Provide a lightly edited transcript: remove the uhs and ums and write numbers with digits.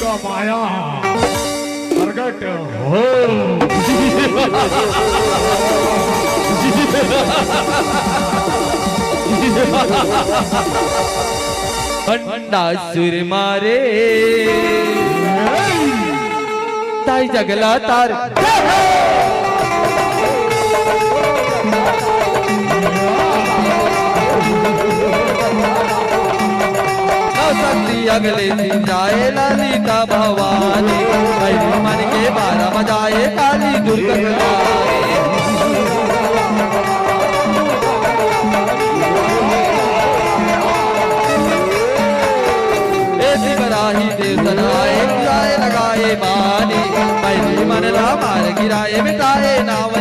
का माया प्रगट हो। भंडासुर मारे ताई जगला तार शक्ति अगले दिन जाए ललिता भवानी मेरे मन के 12 बजाए काली दुर्गा बराही देव सनाए गिराए लगाए बानी मेरे मन ला मार गिराए मिटाए नाव